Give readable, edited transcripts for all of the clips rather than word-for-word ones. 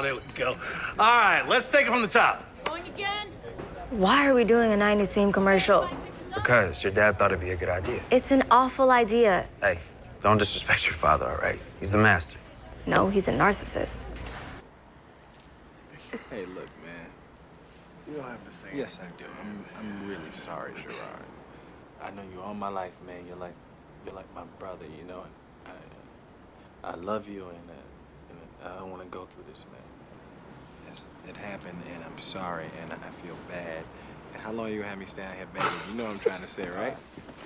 There we go. All right, let's take it from the top. Going again? Why are we doing a 90s theme commercial? Because your dad thought it'd be a good idea. It's an awful idea. Hey, don't disrespect your father, all right? He's the master. No, he's a narcissist. Hey, look, man. We don't have to say Yes, I do. I'm really sorry, Gerard. I know you all my life, man. You're like my brother, you know. I love you, and I don't want to go through this, man. It happened, and I'm sorry, and I feel bad. And how long you gonna have me stay out here begging? You know what I'm trying to say, right?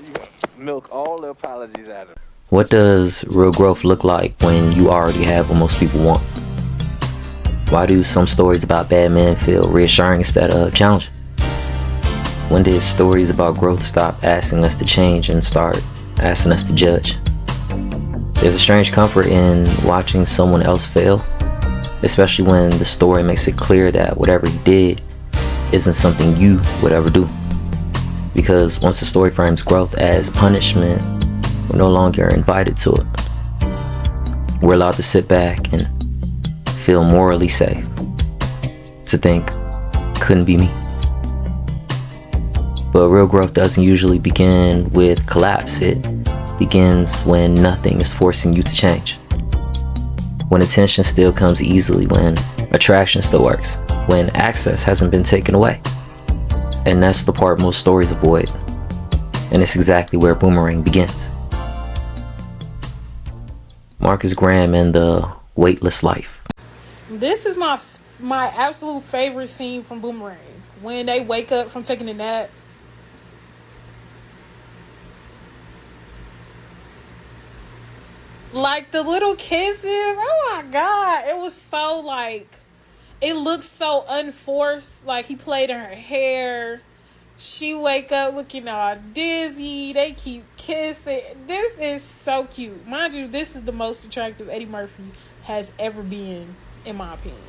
You gotta milk all the apologies out of it. What does real growth look like when you already have what most people want? Why do some stories about bad men feel reassuring instead of challenging? When did stories about growth stop asking us to change and start asking us to judge? There's a strange comfort in watching someone else fail, especially when the story makes it clear that whatever he did isn't something you would ever do. Because once the story frames growth as punishment, we're no longer invited to it. We're allowed to sit back and feel morally safe, to think, couldn't be me. But real growth doesn't usually begin with collapse. It begins when nothing is forcing you to change. When attention still comes easily, when attraction still works, when access hasn't been taken away. And that's the part most stories avoid. And it's exactly where Boomerang begins. Marcus Graham and the Weightless Life. This is my absolute favorite scene from Boomerang. When they wake up from taking a nap. Like the little kisses. Oh my God. It was so like, it looks so unforced. Like he played in her hair. She wake up looking all dizzy. They keep kissing. This is so cute. Mind you, this is the most attractive Eddie Murphy has ever been, in my opinion.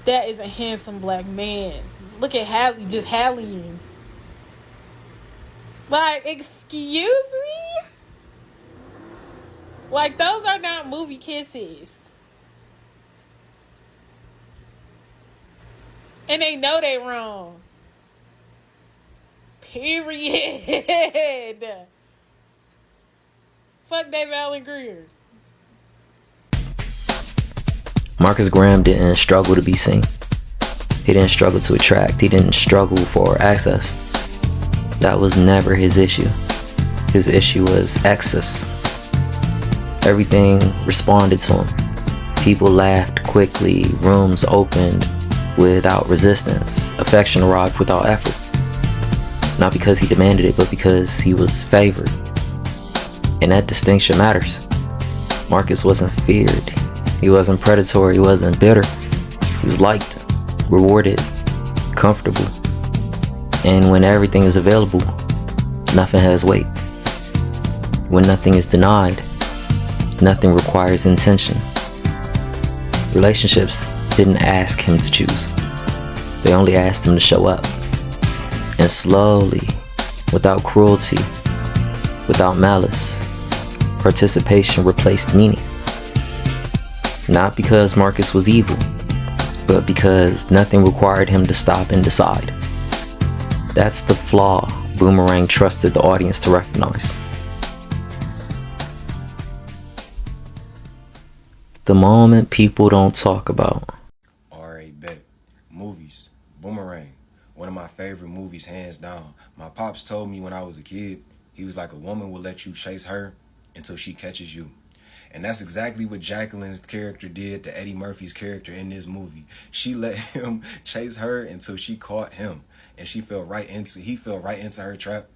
That is a handsome black man. Look at Hallie, just Hallieing. Like, excuse me? Like, those are not movie kisses. And they know they wrong. Period. Fuck David Allen Greer. Marcus Graham didn't struggle to be seen. He didn't struggle to attract. He didn't struggle for access. That was never his issue. His issue was excess. Everything responded to him. People laughed quickly. Rooms opened without resistance. Affection arrived without effort. Not because he demanded it, but because he was favored. And that distinction matters. Marcus wasn't feared. He wasn't predatory. He wasn't bitter. He was liked, rewarded, comfortable. And when everything is available, nothing has weight. When nothing is denied, nothing requires intention. Relationships didn't ask him to choose. They only asked him to show up. And slowly, without cruelty, without malice, participation replaced meaning. Not because Marcus was evil, but because nothing required him to stop and decide. That's the flaw Boomerang trusted the audience to recognize. The moment people don't talk about. Alright, bet. Movies. Boomerang. One of my favorite movies, hands down. My pops told me when I was a kid, he was like, a woman will let you chase her until she catches you. And that's exactly what Jacqueline's character did to Eddie Murphy's character in this movie. She let him chase her until she caught him. And he fell right into her trap.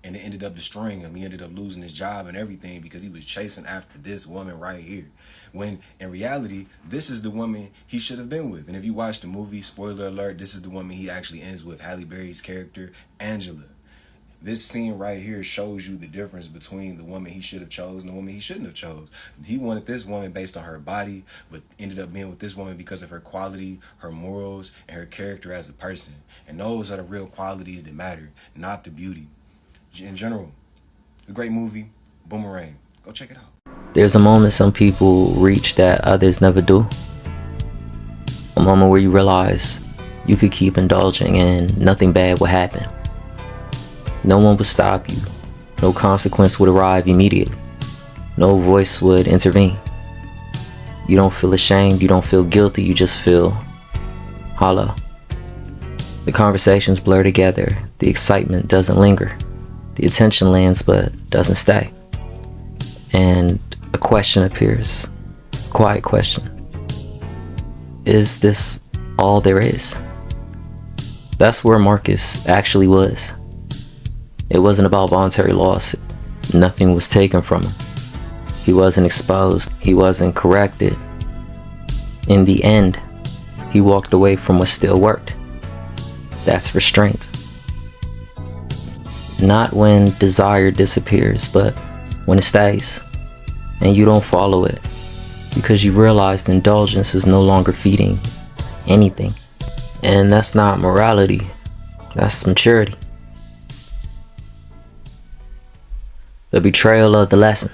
And it ended up destroying him. He ended up losing his job and everything because he was chasing after this woman right here. When in reality, this is the woman he should have been with. And if you watch the movie, spoiler alert, this is the woman he actually ends with, Halle Berry's character, Angela. This scene right here shows you the difference between the woman he should have chosen and the woman he shouldn't have chose. He wanted this woman based on her body, but ended up being with this woman because of her quality, her morals, and her character as a person. And those are the real qualities that matter, not the beauty. In general, it's a great movie, Boomerang. Go check it out. There's a moment some people reach that others never do. A moment where you realize you could keep indulging and nothing bad would happen. No one would stop you. No consequence would arrive immediately. No voice would intervene. You don't feel ashamed, you don't feel guilty, you just feel hollow. The conversations blur together, the excitement doesn't linger. The attention lands but doesn't stay. And a question appears, a quiet question. Is this all there is? That's where Marcus actually was. It wasn't about voluntary loss. Nothing was taken from him. He wasn't exposed. He wasn't corrected. In the end, he walked away from what still worked. That's restraint. Not when desire disappears, but when it stays, and you don't follow it, because you realize indulgence is no longer feeding anything. And that's not morality, that's maturity. The Betrayal of the Lesson.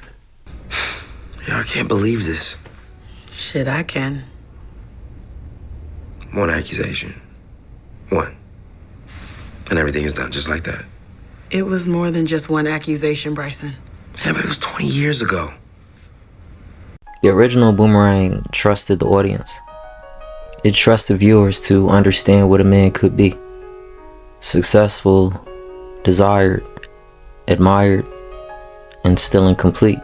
Yeah, I can't believe this. Shit, I can. One accusation. One. And everything is done just like that. It was more than just one accusation, Bryson. Yeah, but it was 20 years ago. The original Boomerang trusted the audience. It trusted viewers to understand what a man could be. Successful, desired, admired, and still incomplete.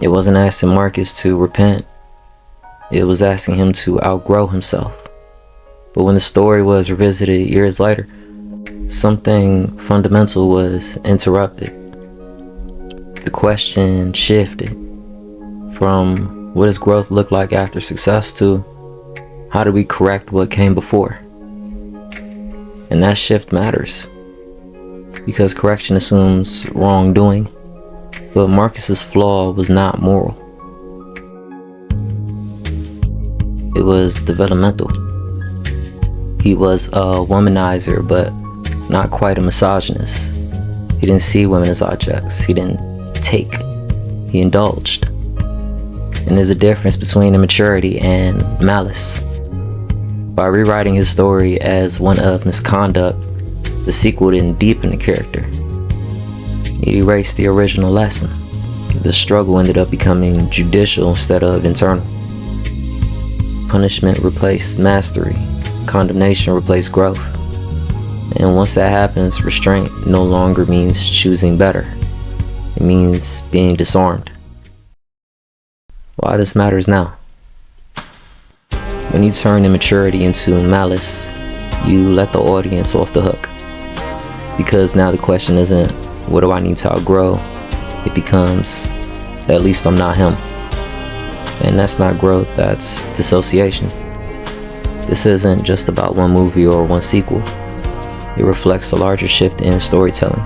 It wasn't asking Marcus to repent. It was asking him to outgrow himself. But when the story was revisited years later, something fundamental was interrupted. The question shifted from what does growth look like after success to how do we correct what came before? And that shift matters because correction assumes wrongdoing, but Marcus's flaw was not moral. It was developmental. He was a womanizer, but not quite a misogynist. He didn't see women as objects. He didn't take. He indulged. And there's a difference between immaturity and malice. By rewriting his story as one of misconduct, the sequel didn't deepen the character. It erased the original lesson. The struggle ended up becoming judicial instead of internal. Punishment replaced mastery. Condemnation replaced growth. And once that happens, restraint no longer means choosing better. It means being disarmed. Why this matters now? When you turn immaturity into malice, you let the audience off the hook. Because now the question isn't, what do I need to outgrow? It becomes, at least I'm not him. And that's not growth, that's dissociation. This isn't just about one movie or one sequel. It reflects a larger shift in storytelling.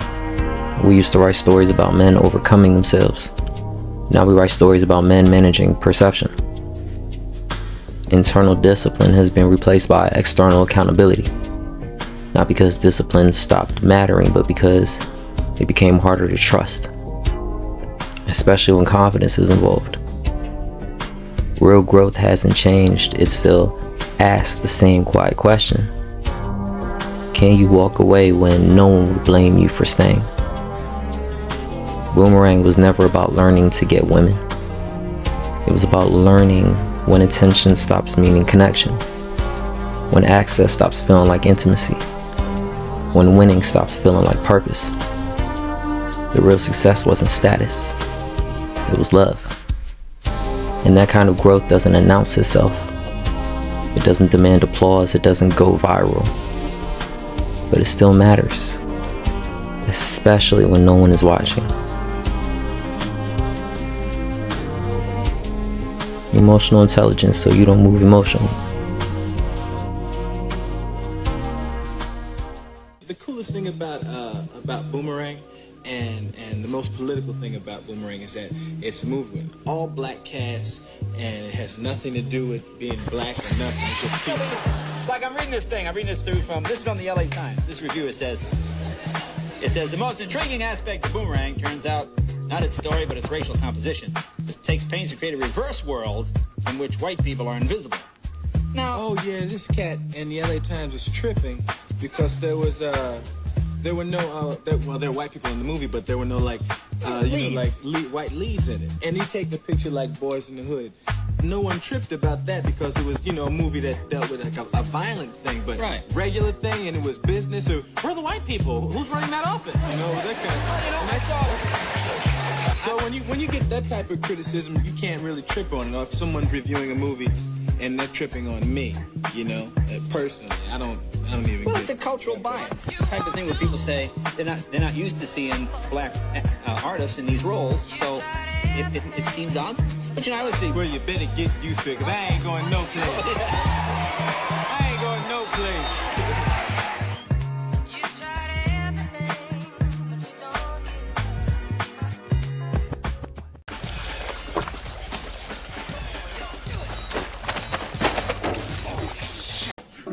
We used to write stories about men overcoming themselves. Now we write stories about men managing perception. Internal discipline has been replaced by external accountability. Not because discipline stopped mattering, but because it became harder to trust. Especially when confidence is involved. Real growth hasn't changed, it still asks the same quiet question. Can you walk away when no one would blame you for staying? Boomerang was never about learning to get women. It was about learning when attention stops meaning connection. When access stops feeling like intimacy. When winning stops feeling like purpose. The real success wasn't status. It was love. And that kind of growth doesn't announce itself. It doesn't demand applause. It doesn't go viral. But it still matters. Especially when no one is watching. Emotional intelligence so you don't move emotionally. The coolest thing about Boomerang and the most political thing about Boomerang is that it's a movie with all black cast and it has nothing to do with being black or nothing. It's just people. Like I'm reading this through from the LA Times. This reviewer says, the most intriguing aspect of Boomerang turns out not its story, but its racial composition. This takes pains to create a reverse world in which white people are invisible. Now, Oh yeah, this cat in the LA Times was tripping because there were no there were white people in the movie, but there were no like white leads in it. And he take the picture like Boys in the Hood. No one tripped about that because it was a movie that dealt with like a violent thing, but Right. regular thing, and it was business. Or where are the white people? Who's running that office? You know that kind of. And I saw it. So when you get that type of criticism, you can't really trip on it. Or if someone's reviewing a movie and they're tripping on me, personally, I don't even. Well, get it's a cultural bias. It's the type of thing where people say they're not used to seeing black artists in these roles, so it seems odd. But I would say, Well, you better get used to it, because I ain't going no place. I ain't going no place.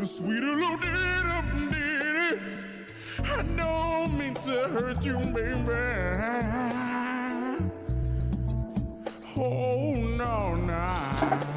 Sweet little ditty, I don't mean to hurt you, baby. Oh, no, no.